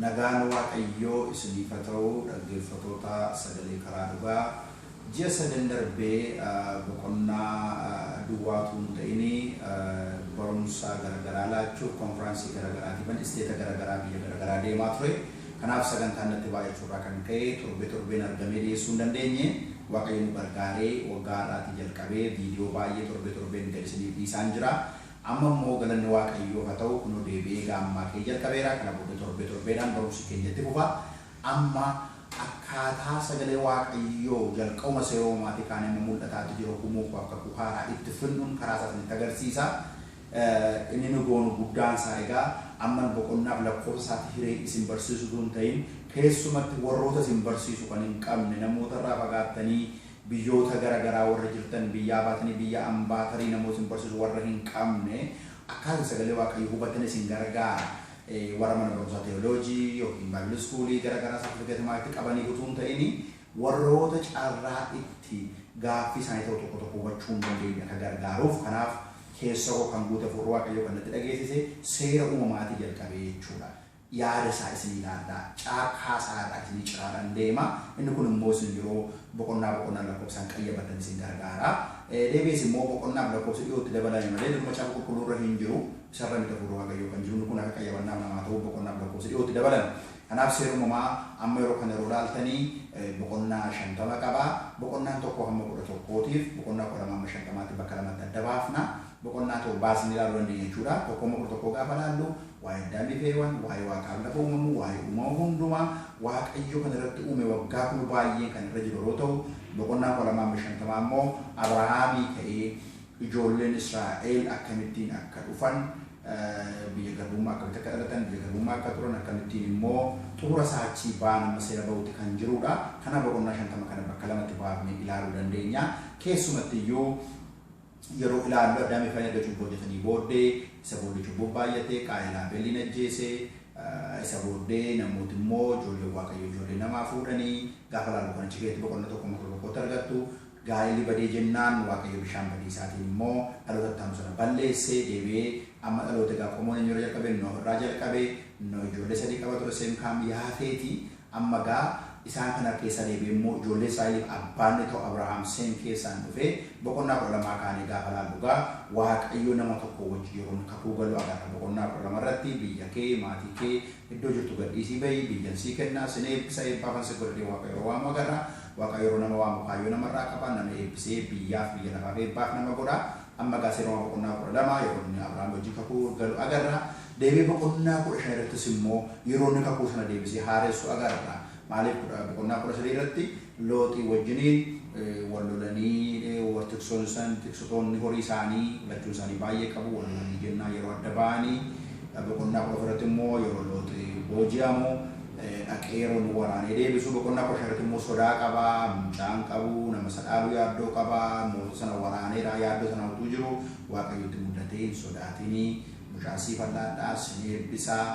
nagaan waaqayyoo isiniif haa ta'u dhaggeeffattoota sagalee karaa dhugaa ji'a sadan darbee boqonnaa duwwaatu hin ta'ini barumsa garagaraa laachuuf konfiraansii garagaraatiif isteeta garagaraa biyya garagaraa deemaa ture. Kanaaf sagantaan natti baay'achuurraa kan ka'e torbeen argamee dhiyeessuu hin dandeenye waaqayyo nu gargaaree waggaa irraatii jalqabee viidiyoo baay'ee torbeen gad isiniif dhiisaan jira. Amma immoo galanni waaqayyoo haa ta'u kunoo deebi'ee gaammaa kee jalqabeera. Kana booda torbeedhaan barumsi keenyatti fufa. Amma akkaataa sagalee waaqayyoo jalqabuma seeroo maatii kaan immoo mul'ataatu jiru humuuf akka kuhaaraa itti finnuun karaa isaaniitti agarsiisa. Inni nu goonu guddaan isaa egaa amma boqonnaaf lakkoofsa isaatti hiree isin barsiisu tun ta'in keessumatti warroota isin barsiisu kan hin qabne namoota irraa fagaattanii biyyoota garagaraa warra jirtan biyyaa baatanii biyya ambaa tarii namoota isin barsiisu warra hin qabne akkaataa sagalee waaqayyoo hubatan isin gargaara. Warra mana barumsaa teoloojii yookiin baabil iskuulii garagaraa saffisatee itti qabanii utuu hin ta'in warroota carraa itti gaaffii isaanii ta'u tokko tokko hubachuu hin dandeenye akka gargaaruuf kanaaf keessa koo kan guute furuu waaqayyoo kan natti dhageessise seera uumamaatii jalqabee jechuudha. Yaada isaa isin ilaalaa caakkaa isaarraa isin ciraadhaan deema. Inni kun immoo isin yeroo boqonnaa lakkoofsaan qayyabatan isin gargaara. Deebiis immoo boqonnaa lakkoofsa dhiyootti dabalame malee dhuma caafa qulqulluurra hin jiru. Isarra mita furuu waaqayyoo kan jiru kun akka qayyabannaa namaa ta'uu boqonnaa lakkoofsa dhiyootti dabalame. Kanaaf seera uumamaa amma yeroo kana yeroo ilaaltanii boqonnaa 50 qaba. Boqonnaan tokko hamma 11tiif boqonnaa 10 hamma 50tti bakka lamatti adda baafna. Boqonnaa tokko baasnee ilaaluu dandeenya jechuudha. Tokko gaafa ilaallu waa'ee daandifeewwan, waa'ee waaqaaf lafa uumamu, waa'ee uumama hundumaa, waaqayyo kan irratti uume waggaa kun baay'een kan irra jiru yoo ta'u, boqonnaa 250 immoo Abrahaamii ka'ee ijoolleen Israa'el akkamittiin akka dhufan biyya garbummaa akkamitti akka dhalatan, biyya garbummaa akka turan akkamittiin immoo xumura saachii ba'an amma seera ba'uutti kan jirudha. Kana boqonnaa 50 kana bakka lamatti baafnee ilaaluu dandeenya. Keessumatti iyyuu yeroo ilaallu addaamii fayyada erga cubbuu hojjetanii booddee isa booddee cubbuu baay'atee qaayilaa beelliin ajjeese isa booddee namooti immoo ijoollee waaqayyoo ijoollee namaa fuudhanii gaafa ilaallu kan achi keessatti boqonnaa tokkotti argattu gaa'elli badee jennaan waaqayyo bishaan badiisaatiin immoo dhaloota itti sana balleessee deebi'ee amma dhaloota egaa qomoon inni yeroo jalqabee Noah irraa jalqabee Noah ijoollee sadii qaba ture Seem Kaam Yaafeeti amma gaa isaan kana keessa deebi'ee immoo ijoollee Israa'eliif abbaan ta'u Abrahaam Seem keessaan dhufee boqonnaa 12 kaanii gaafa ilaallu gaa waaqayyo nama tokko wajjin yeroo kakuu galu agarra. Boqonnaa 12 irratti biyya kee maatii kee iddoo jirtu gadhiisii bahi biyyan sii kennaa sin eebbisa eebbaafan si godhatee waaqayyo waamu agarra. Waaqayyo yeroo nama waamu kaayyoo namarraa qaba nama eebbisee biyyaaf biyya lafaaf eebbaaf nama godha. Amma gaa seeruma boqonnaa 12 yeroo inni Abrahaam wajjin kakuu galu agarra. Deebi'ee boqonnaa 15 irrattis immoo yeroo inni kakuu sana deebisee haaressu agarra. Maaliif boqonnaa 13 irratti Looxii wajjiniin wal lolanii tiksitoonni horii isaanii lachuun isaanii baay'ee qabu wal lolanii jennaa yeroo adda ba'anii boqonnaa 14 irratti immoo yeroo Looxii booji'amu dhaqee yeroo nu waraanee deebisu boqonnaa 15 irratti immoo sodaa qabaa mucaan qabu nama sadhaaluu yaaddoo qabaa mootii sana waraaneedha yaaddoo sana utuu jiru waaqayyotti muddatee hin sodaatinii mucaan siif allaadhaa sin eebbisaa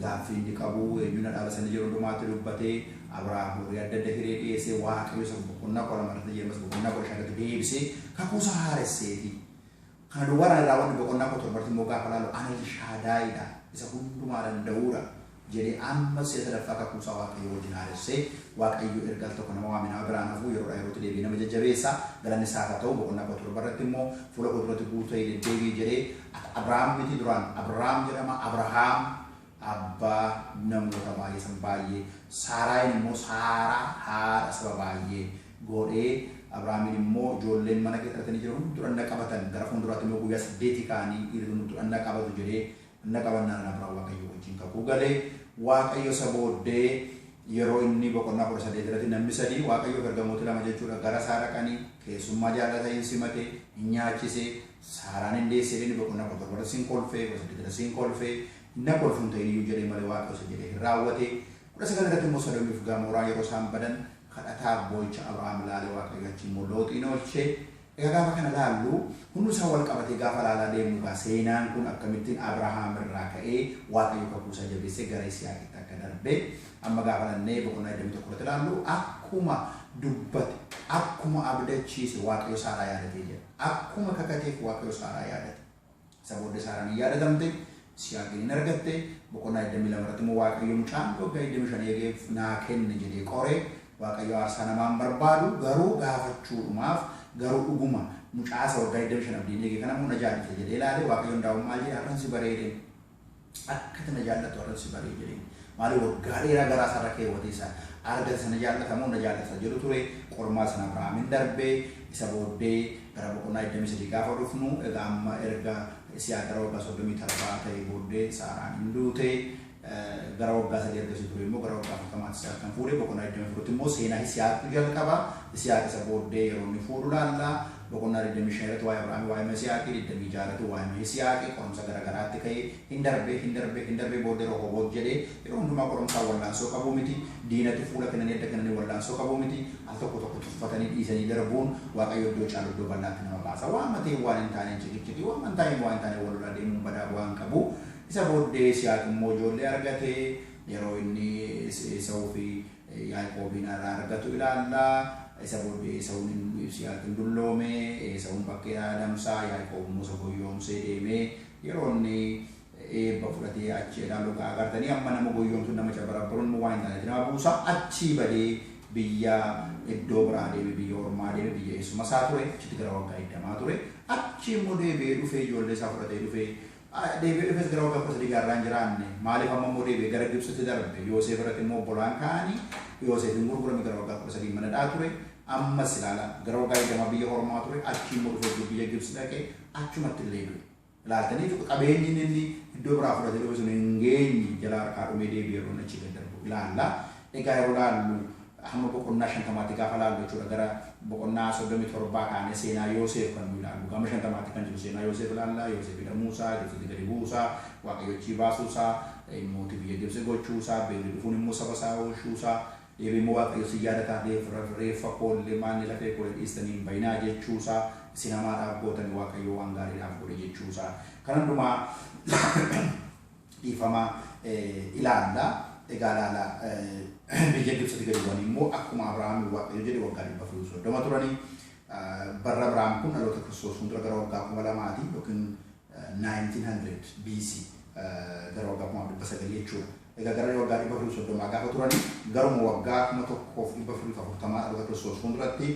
gaaffii inni qabu eenyuun dhaabasanii jiru hundumaatti dubbatee Abrahaam horii adda adda hiree dhiyeessee waaqayyo isa boqonnaa 12 irratti jedhamas boqonnaa 15 irratti deebisee kakuusa haaresseeti. Kana duwwaa raawwanni boqonnaa 17 irratti immoo gaafa ilaalu ana Shaadaayidha isa hundumaa danda'uudha jedhee amma si'a sadaffaa kakuusa waaqayyo wajjin haaressee waaqayyo ergaa tokko nama waaminaa biraan hafuu yeroo yerootti deebi'ee nama jajjabeessa galanni isaa haa ta'u boqonnaa 17 irratti immoo fuula fuulduratti guutee deddeebi'ee jedhee Abrahaam miti duraan Abrahaam jedhama Abrahaam abbaa namoota baay'ee san baay'ee Saaraayin immoo Saaraa haadha saba baay'ee godhee Abrahaamin immoo ijoolleen mana keessatti jiran hundurannaa qabatan gara fuulduraatti immoo guyyaa 8 kaanii dhiirri hundurannaa qabatu jedhee annaa qabannaan Abrahaam waaqayyo wajjin kakuu galee waaqayyo isa booddee yeroo inni boqonnaa 13 irratti namni sadii waaqayyo ergamoota lama jechuudha gara isaa dhaqanii keessummaa jaallata hin simate hin nyaachise Saaraan hin deessee inni boqonnaa 17 irratti siin kolfee 18 irratti siin kolfee inni kolfuun ta'ee jedhee malee waaqayyo isa jedhee hin raawwate. Kudha sagal irratti immoo Sodomiif Gamoraa yeroo isaan badan kadhataa boo'icha Abrahaam ilaalee waaqayyo achi immoo Looxiin oolchee egaa gaafa kana laallu hundi isaa wal qabatee gaafa laalaa deemu gaa seenaan kun akkamittiin Abrahaam irraa ka'ee waaqayyo kakuusa jabeessee gara Yisihaaqitti akka darbe amma gaafa lannee boqonnaa 21 irratti laallu akkuma dubbate akkuma abdachiise waaqayyo Saaraa yaadatee jira. Akkuma kakateef waaqayyo Saaraa yaadate. Isa booddee Saaraan yaadatamte Yisihaaqiin argatte boqonnaa 22 immoo waaqayyo mucaan waggaa 25 eegeef naa kenni jedhee qoree waaqayyo aarsaa namaan barbaadu garuu gaafachuudhumaaf garuu dhuguma mucaasa waggaa 25 abdiin eegee kana immoo na jaallate jedhee ilaale waaqayyo hundaa'u maal jedhe har'an si bareedeen akka na jaallatu har'an si bareedeen maali waggaa dheeraa garaa sarara keewwate isa arga sana jaallatamoo na jaallata jedhu ture qormaa sana Abrahaamin darbee isa booddee gara boqonnaa 23 gaafa dhufnu egaa amma erga Isiyaaq gara waggaa 37 ta'e booddee Saaraan hin duute gara waggaa 3 ergasii ture immoo gara waggaa 40 Isiyaaq kan fuudhe boqonnaa 24 immoo seenaa Isiyaaq jalqaba Isiyaaq isa booddee yeroo inni fuudhu laalla boqonnaa 25 irratti waa'ee Abrahaam waa'ee Isiyaaq 26 waa'ee Isiyaaq qorumsa garagaraatti ka'ee hin darbee booddee Rehooboot jedhee yeroo hundumaa qorumsaa wallaansoo qabu miti diinatti fuula kennanii adda kennanii wallaansoo qabu miti al tokko tuffatanii dhiisanii darbuun waaqayyo iddoo caalu iddoo bal'aatti nama baasa waan matee waan hin taane cikichiki waan hin taane walirraa deemuun badaa waan qabu isa booddee Isiyaaq immoo ijoollee argate yeroo inni Esaawu fi Yaaqoobiin argatu ilaalla isa booddee Esaawun Isiyaaq dulloome Esaawun bakkee adamsaa Yaaqoob immoo goyyoomsee deemee yeroo inni eebba fudhatee achi ilaaluu agartanii amma nama goyyoomsuun nama cabarabaruun waan hin taane nama buusa achii badee biyya iddoo biraa deeme biyya ormaa deeme biyya eessuma isaa ture achitti gara waggaa 20 ture achi immoo deebi'ee dhufee ijoollee isaa fudhatee dhufee deebi'ee gara waggaa 13 gaarraan jiraanne maaliif amma immoo deebi'ee gara Gibsitti darbe Yoosef irratti immoo bolaan ka'anii Yoosefin gurgurame gara waggaa 13 manadhaa ture ammas ilaala gara waggaa 20 biyya ormaa ture achi immoo dhufee biyya Gibsi dhaqee achumatti illee du'e ilaaltanii qabeenyi inni iddoo biraa fudhatee dhufe sun hin geenye jala harkaa dhumee deebi'ee yeroo achi gad darbu ilaalla egaa yeroo laallu hamma boqonnaa 50 gaafa laallu jechuudha gara boqonnaa 37 kaanee seenaa Yoosef kan ilaallu gama 50 kan jiru seenaa Yoosef ilaalla Yoosef Muusaa Gibsitti gadi buusaa waaqayyo achi baasuusaa mootii biyya Gibsi gochuusaa beelli dhufuun immoo saba isaa oolchuusaa deebi'ee immoo waaqayyo si yaadataa reeffa koollee maanni lafee koolee dhiistanii hin bayinaa jechuusaa isin hamaadhaaf gootan waaqayyo waan gaariidhaaf godhe jechuusaa kan hundumaa dhiifama ilaalla egaa laala biyya Gibsitti gadi bu'anii immoo akkuma Abrahaam waaqayyo jedhe waggaa 430 turanii barra Abrahaam kun dhaloota Kiristoos fuuldura gara waggaa 2000 yookiin 1900 BC gara waggaa 1900 jechuudha. Egaa gara waggaa 430 gaafa turanii garuma waggaa 1440 dhaloota Kiristoos fuulduratti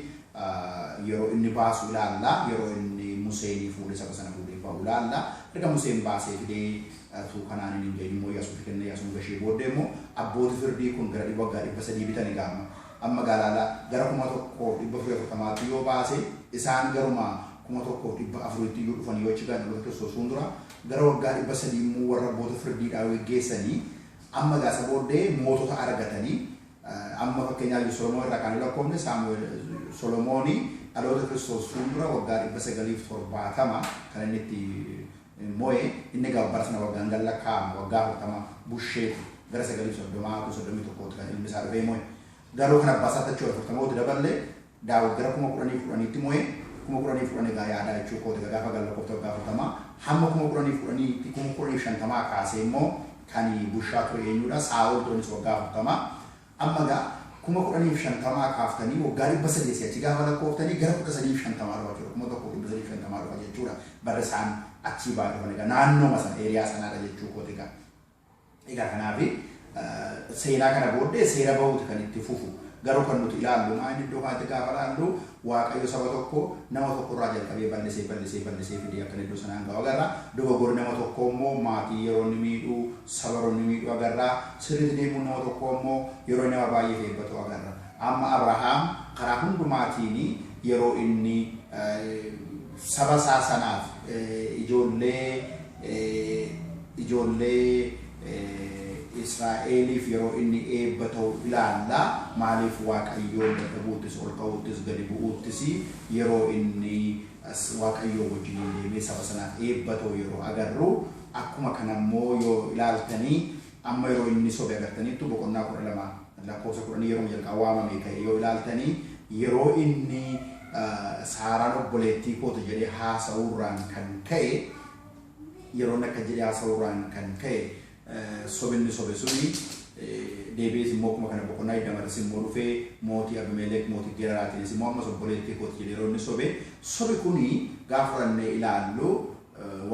yeroo inni baasu ilaalla yeroo inni Museen fuudhee saba sana fuudhee ba'u ilaalla erga Museen baasee fidee tu kanaan inni jedhu immoo Yaasuuf kennee Yaasuun gashee booddee immoo abbooti firdii kun gara waggaa 300 bitanii gaama amma gaalaala gara 1440 yoo baase isaan garuma 1440 yoo dhufanii yoo achi gaana dhaloota Kiristoos fuuldura gara waggaa 300 immoo warra abboota firdiidhaa weggeessanii amma gaasa booddee mootota argatanii amma fakkeenyaaf Solomoon irraa kan lakkoofne Solomoonii dhaloota Kiristoos fuuldura waggaa 970 kan inni itti mo'e inni gabbara sana waggaan gallakkaa'ama waggaa 40 busheetu gara 930 kan ilmi isaa dhufee mo'e garuu kan abbaa isaa tachuu 40 daballee Daawit gara 1010tti mo'e 1010 gaa yaadaa jechuu kooti gaafa gallakkoofte waggaa 40 hamma 1010tti 1050 kaasee immoo kan bushaa ture eenyudha Saa'ol turenis waggaa 40 amma gaa 1050 kaaftanii waggaa 300 achi gaafa lakkooftanii gara 350 dhufa jechuudha 1350 dhufa jechuudha barra isaan achi baay'ee egaa naannoo sana eeriyaa sanaadha jechuu kooti egaa kanaaf seenaa kana booddee seera bahuuti kan itti fufu garuu kan nuti ilaallu maal iddoo kanatti gaafa ilaallu waaqayyo saba tokko nama tokko irraa jalqabee bal'isee fidee akka iddoo sanaan gahu agarra dogoggorri nama tokko immoo maatii yeroo inni miidhu saba yeroo inni miidhu agarra sirriitti deemuun nama tokko immoo yeroo nama baay'ee eebbatu agarra amma Abrahaam karaa hundumaatiin yeroo inni saba isaa sanaaf ijoollee Israa'eliif yeroo inni eebba ta'u ilaalla maaliif waaqayyoon dadhabuuttis ol ka'uuttis gadi bu'uuttis yeroo inni waaqayyoo wajjin deemee saba sanaaf eebba ta'u yeroo agarru akkuma kanammoo yoo ilaaltanii amma yeroo inni sobe agartaniittu boqonnaa 12 lakkoofsa 10 yeroo jalqaba waamame ka'e yoo ilaaltanii yeroo inni Saaraan obboleettii kooti jedhee haasa'uurraan kan ka'e yeroo akka jedhee haasa'uurraan kan ka'e sobinni sobe suni deebiis immoo kuma kana boqonnaa iddamarras immoo dhufee mootii Abimelek mootii Geraaraatiinis immoo ammas obboleettii kooti jedhee yeroo inni sobe kuni gaafa fudhannee ilaallu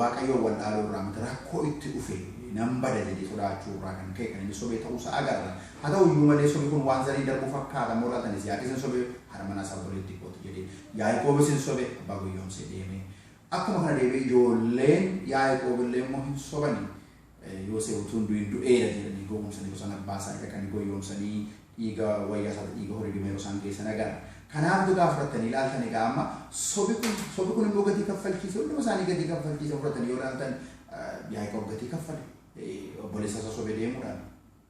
waaqayyoon wal dhaaluurraa miti rakkoo itti dhufe nambada jedhee sodaachuu irraa kan ka'e kan inni sobee ta'uusaa agarra. Haa ta'u iyyuu malee sobni kun waan zarii darbuu fakkaata moolaatanis yaaqisiin sobee haadha manaa isaa obboleettii kooti jedhee Yaaqoob isin sobee abbaa guyyoomsee deeme. Akkuma kana deebi'ee ijoolleen Yaaqoob illee immoo hin sobani. Yoosef utuun du'eera jedhanii gowwoomsanii osoo abbaa isaanii dhaqanii gowwoomsanii dhiiga wayyaa isaatti dhiiga horii dhimee yeroo isaan geessan agarra. Kanaaf dhugaa fudhatanii ilaaltan egaa amma sobi kun immoo gatii kaffalchiise hunduma isaanii gatii kaffalchiise fudhatanii yoo ilaaltan Yaaqoob gatii kaffale obboleessa isaa sobee deemuudhaan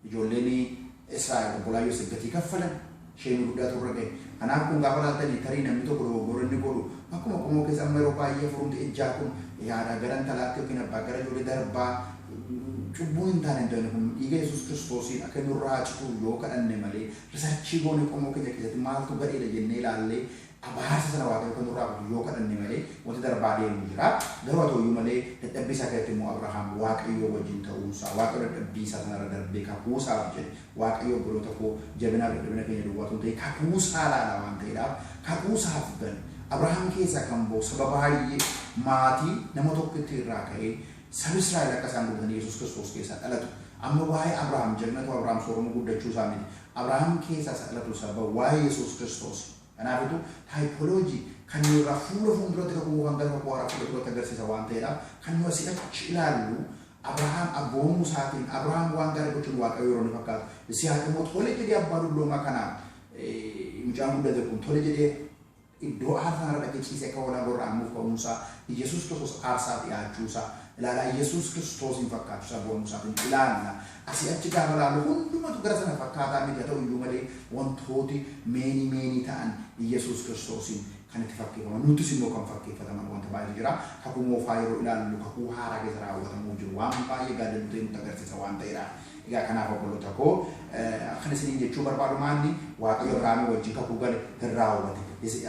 ijoolleen Israa'el obbolaa Yoosef gatii kaffalan isheen guddaa turre ga'e. Kanaaf kun gaafa ilaaltanii tarii namni tokko dogoggora inni godhu akkuma qomoo keessa amma yeroo baay'ee furumti ejjaa kun yaada gara intalaatti yookiin abbaa gara ijoollee darbaa cubbuu hin taane hin kun dhiiga Yesuus Kiristoosiin akka nurraa citu yoo kadhanne malee risaachii goone qomoo keenya keessatti maaltu gadheedha jennee ilaallee abaarsa sana waaqayyo kan nurraa kutu yoo kadhanne malee wanti darbaa deemu jira. Garuu haa ta'uyyuu malee dadhabbii isaa keessatti immoo Abrahaam waaqayyo wajjin ta'uusaa waaqayyo dadhabbii isaa sanarra darbee kakuusaaf jedhe waaqayyo obboloota koo jabinaa dadhabina keenya duwwaatu ta'e kakuusaa laala waan ta'eedhaaf kakuusaaf gan Abrahaam keessaa kan ba'u sababa baay'ee maatii nama tokkotti irraa ka'ee Sabi Israa'el akka isaan guddatan Yesuus Kiristoos keessaa dhalatu. Amma waa'ee Abrahaam jannatu Abrahaam sooroma guddachuu isaa miti. Abrahaam keessaa dhalatu sababa waa'ee Yesuus Kiristoos. Kanaafitu taayipoloojii kan irraa fuula fuulduratti kakuu kan gara kakuu haaraa fuulduratti agarsiisa waan ta'eedhaaf kan nu asii achi ilaallu Abrahaam abboomuu isaatiin Abrahaam waan gaarii gochuun waaqayyo yeroo ni fakkaatu. Yisihaaq immoo tole jedhee abbaa dulloomaa kanaaf mucaan guddate kun tole jedhee iddoo aarsaa irra dhaqee ciisee akka walaa gorraa ammuuf ka'umsaa Yesuus Kiristoos aarsaa dhi'aachuusaa ilaala Yesuus Kiristoosiin fakkaachuusaa boonusaatiin ilaalla. Asii achi gaafa ilaallu hundumatu gara sana fakkaataa miti haa ta'u iyyuu malee wantooti meenii ta'an Yesuus Kiristoosiin kan itti fakkeeffaman nutis immoo kan fakkeeffataman wanta baay'ee jira. Kakuu moofaa yeroo ilaallu kakuu haaraa keessa raawwatamuu jiru waan baay'ee gaadannuu ta'e nutti agarsiisa waan ta'eedha. Egaa kanaaf obboloota koo kan isiniin jechuu barbaadu maanni waaqayyo Abrahaamii wajjin kakuu gale hin raawwate.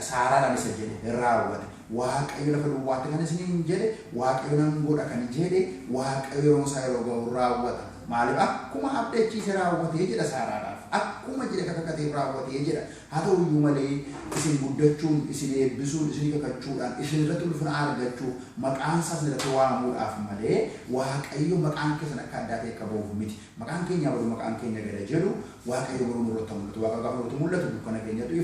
Saaraadhaan isa jedhe hin raawwate. Waaqayyo lafa duwwaatti kan isiniin jedhe waaqayyo nan godha kan jedhe waaqayyo yeroon isaa yeroo ga'u raawwata. Maaliif akkuma abdachiise raawwatee jedha Saaraadhaaf akkuma jedhe kakatee raawwatee jedha. Haa ta'u iyyuu malee isin guddachuun isin eebbisuun isin kakachuudhaan isin irratti ulfina argachuu maqaan isaas irratti waamamuudhaaf malee waaqayyo maqaan keessan akka addaa ta'e akka ba'uuf miti. Maqaan keenya badu maqaan keenya gada jedhu waaqayyo garuu nurratti mul'atu. Waaqa gaafa nurratti mul'atu dukkana keenyatu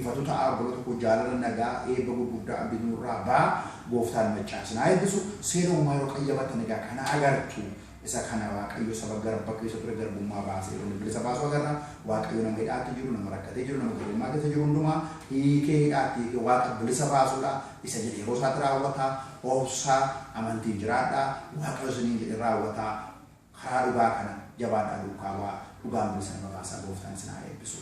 ifatu ta'a obboloota koo jaalala nagaa eebba gurguddaa abdii nurraa ba'a gooftaan maccaasinaa eebbisu seera uumaa yeroo qayyabatan egaa kana agartu. Isa kana waaqayyo saba garba keessa ture garbummaa baasee yeroo bilisa baasuu agarra. Waaqayyo nama hidhaatti jiru nama rakkatee jiru nama garbummaa keessa jiru hundumaa hiikee hidhaatti waaqa bilisa baasuudha. Isa jedhe yeroo isaatti raawwata obsaa amantiin jiraadha waaqayyo isiniin jedhe raawwata. Karaa dhugaa kana jabaadhaa duukaa dhugaan bilisa nama baasaa gooftaan isin haa eebbisu.